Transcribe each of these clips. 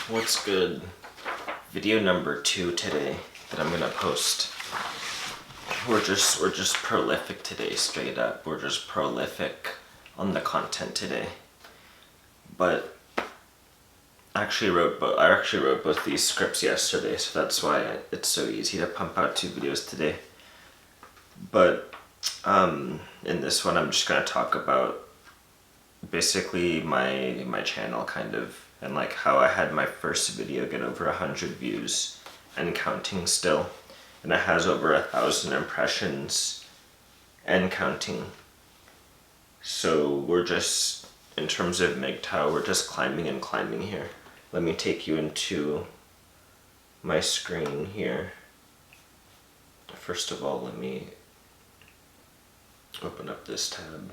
What's good? Video number 2 today that I'm gonna post. We're just prolific today, straight up. We're just prolific on the content today. But I actually wrote both these scripts yesterday, so that's why it's so easy to pump out 2 videos today. But in this one, I'm just gonna talk about basically my channel, kind of, and like how I had my first video get over 100 views and counting still, and it has over 1,000 impressions and counting. So we're just, in terms of MGTOW, we're just climbing and climbing here. Let me take you into my screen here. First of all, let me open up this tab.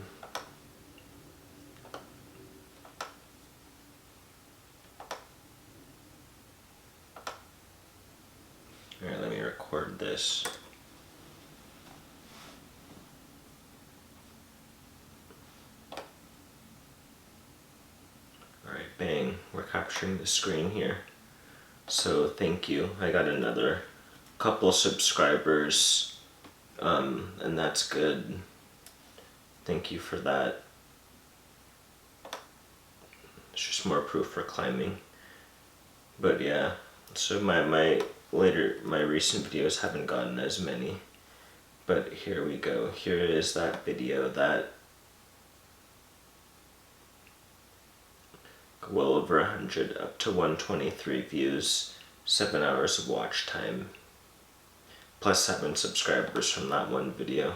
Alright, let me record this. Alright, bang, we're capturing the screen here. So thank you. I got another couple subscribers, and that's good. Thank you for that. It's just more proof for climbing. But yeah, so my recent videos haven't gotten as many. But here we go. Here is that video that well over 100, up to 123 views, 7 hours of watch time, plus 7 subscribers from that one video,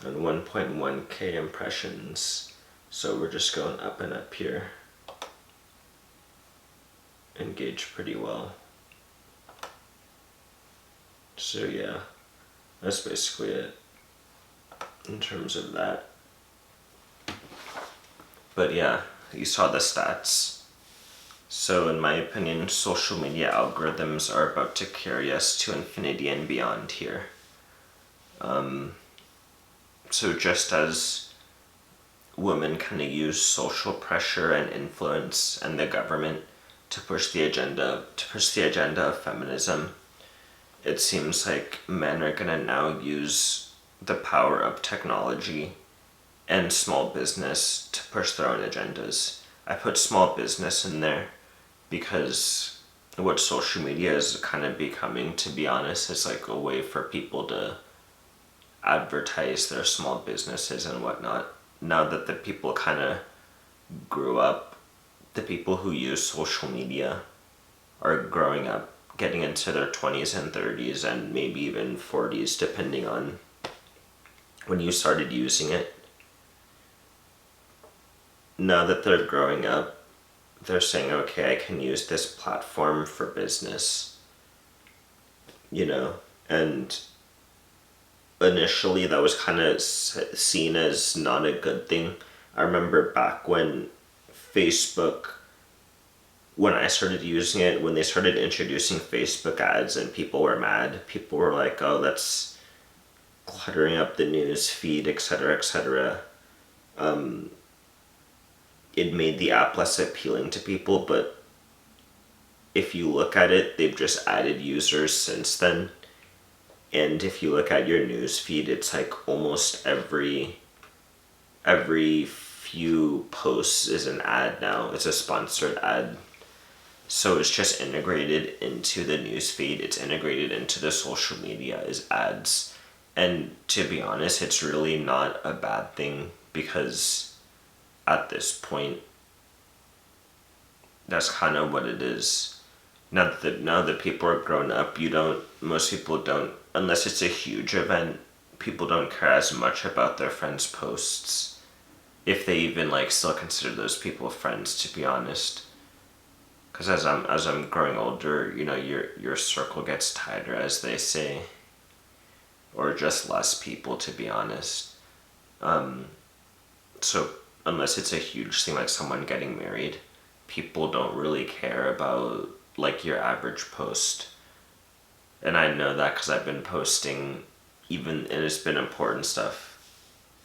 and 1.1k impressions. So we're just going up and up here. Engaged pretty well. So yeah, that's basically it in terms of that. But yeah, you saw the stats. So in my opinion, social media algorithms are about to carry us to infinity and beyond here. So just as women kind of use social pressure and influence and the government to push the agenda of feminism, it seems like men are gonna now use the power of technology and small business to push their own agendas. I put small business in there because what social media is kind of becoming, to be honest, is like a way for people to advertise their small businesses and whatnot. Now that the people kind of grew up, the people who use social media are growing up, getting into their 20s and 30s and maybe even 40s, depending on when you started using it. Now that they're growing up, they're saying, okay, I can use this platform for business, you know, and initially that was kind of seen as not a good thing. I remember back when Facebook, when I started using it, when they started introducing Facebook ads and people were mad, people were like, oh, that's cluttering up the news feed, etc., etc. It made the app less appealing to people, but if you look at it, they've just added users since then. And if you look at your news feed, it's like almost every few posts is an ad now. It's a sponsored ad. So it's just integrated into the news feed. It's integrated into the social media as ads. And to be honest, it's really not a bad thing, because at this point, that's kind of what it is. Now that people are grown up, most people don't, unless it's a huge event, people don't care as much about their friends' posts, if they even like still consider those people friends, to be honest. Because as I'm growing older, you know, your circle gets tighter, as they say, or just less people, to be honest. So unless it's a huge thing like someone getting married, people don't really care about like your average post. And I know that because I've been posting, and it's been important stuff,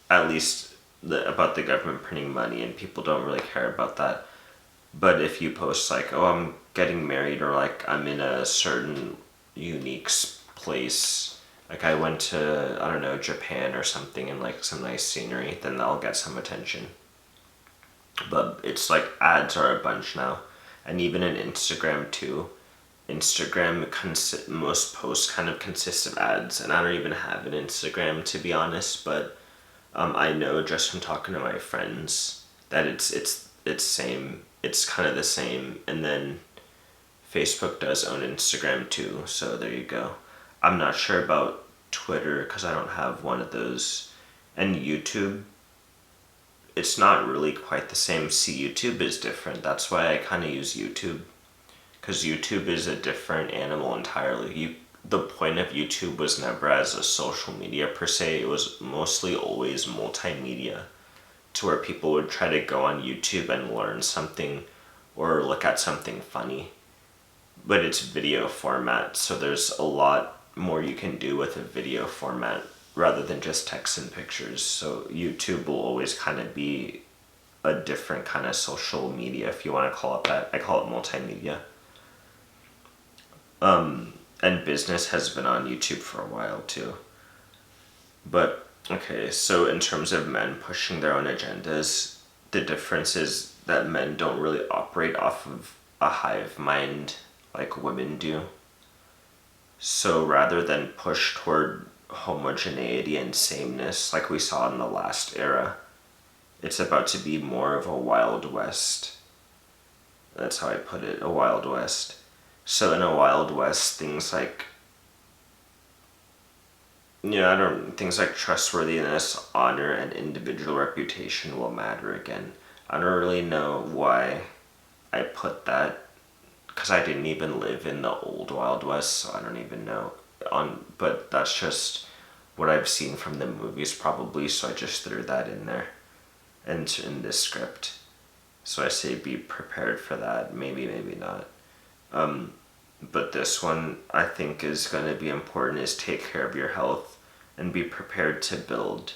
at least about the government printing money, and people don't really care about that. But if you post like, oh, I'm getting married, or like I'm in a certain unique place, like I went to, I don't know, Japan or something, and like some nice scenery, then that'll get some attention. But it's like ads are a bunch now, and even in Instagram too. Most posts kind of consist of ads, and I don't even have an Instagram, to be honest. But I know just from talking to my friends that it's same. It's kind of the same, and then Facebook does own Instagram too. So there you go. I'm not sure about Twitter because I don't have one of those, and YouTube. It's not really quite the same. See, YouTube is different. That's why I kind of use YouTube, because YouTube is a different animal entirely. The point of YouTube was never as a social media per se. It was mostly always multimedia, to where people would try to go on YouTube and learn something or look at something funny. But it's video format, so there's a lot more you can do with a video format rather than just text and pictures. So YouTube will always kind of be a different kind of social media, if you want to call it that. I call it multimedia. And business has been on YouTube for a while too. But okay, so in terms of men pushing their own agendas, the difference is that men don't really operate off of a hive mind like women do. So rather than push toward homogeneity and sameness like we saw in the last era, it's about to be more of a Wild West. That's how I put it, a Wild West. So in a Wild West, things like, things like trustworthiness, honor, and individual reputation will matter again. I don't really know why I put that, because I didn't even live in the old Wild West, so I don't even know. But that's just what I've seen from the movies probably, so I just threw that in there, and in this script. So I say be prepared for that, maybe not. But this one I think is going to be important, is take care of your health and be prepared to build.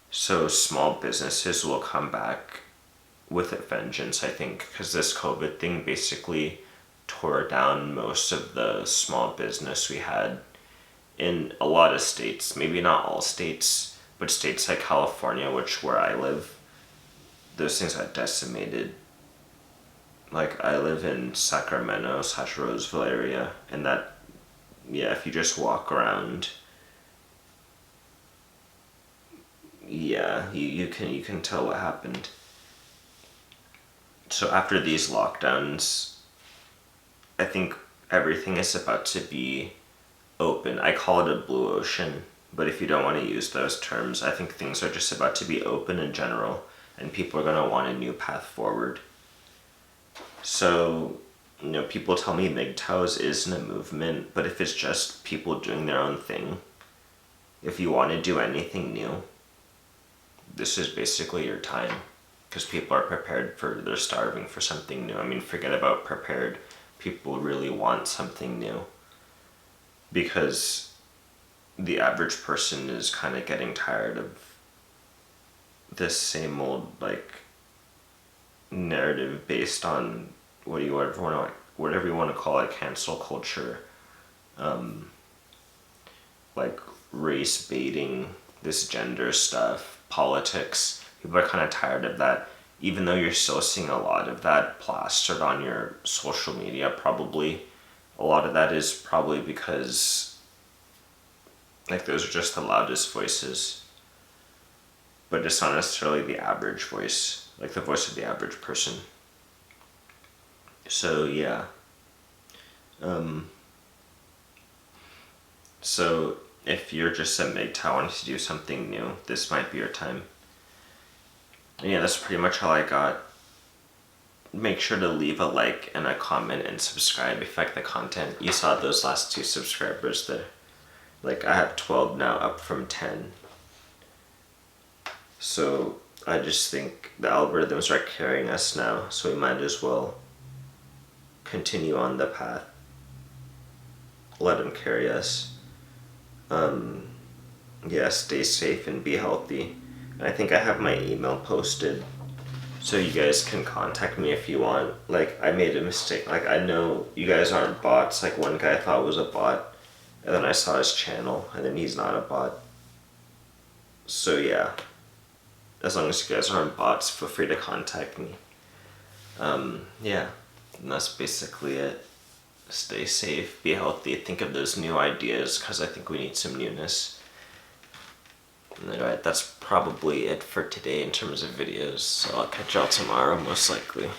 So small businesses will come back with a vengeance, I think, because this COVID thing basically tore down most of the small business we had in a lot of states. Maybe not all states, but states like California, where I live, those things got decimated. Like, I live in Sacramento / Roseville area, and that, yeah, if you just walk around, yeah, you can tell what happened. So after these lockdowns, I think everything is about to be open. I call it a blue ocean, but if you don't want to use those terms, I think things are just about to be open in general, and people are going to want a new path forward. So, people tell me MGTOWs isn't a movement, but if it's just people doing their own thing, if you want to do anything new, this is basically your time, because people are they're starving for something new. I mean, forget about prepared. People really want something new, because the average person is kind of getting tired of this same old, like, narrative based on whatever you want to call it, cancel culture, like race baiting, this gender stuff, politics. People are kind of tired of that, even though you're still seeing a lot of that plastered on your social media. Probably a lot of that is probably because, like, those are just the loudest voices, but it's not necessarily the average voice, like the voice of the average person. So yeah. So if you're just a MGTOW wanting to do something new, this might be your time. And yeah, that's pretty much all I got. Make sure to leave a like and a comment and subscribe if you like the content. You saw those last 2 subscribers there. Like, I have 12 now, up from 10. So I just think the algorithms are carrying us now, so we might as well continue on the path. Let them carry us. Yeah, stay safe and be healthy. And I think I have my email posted, So you guys can contact me if you want. Like, I made a mistake. Like, I know you guys aren't bots. Like, one guy thought was a bot, and then I saw his channel, and then he's not a bot. So yeah, as long as you guys aren't bots, feel free to contact me. Yeah, and that's basically it. Stay safe, be healthy, think of those new ideas, because I think we need some newness. Alright, that's probably it for today in terms of videos, so I'll catch y'all tomorrow most likely.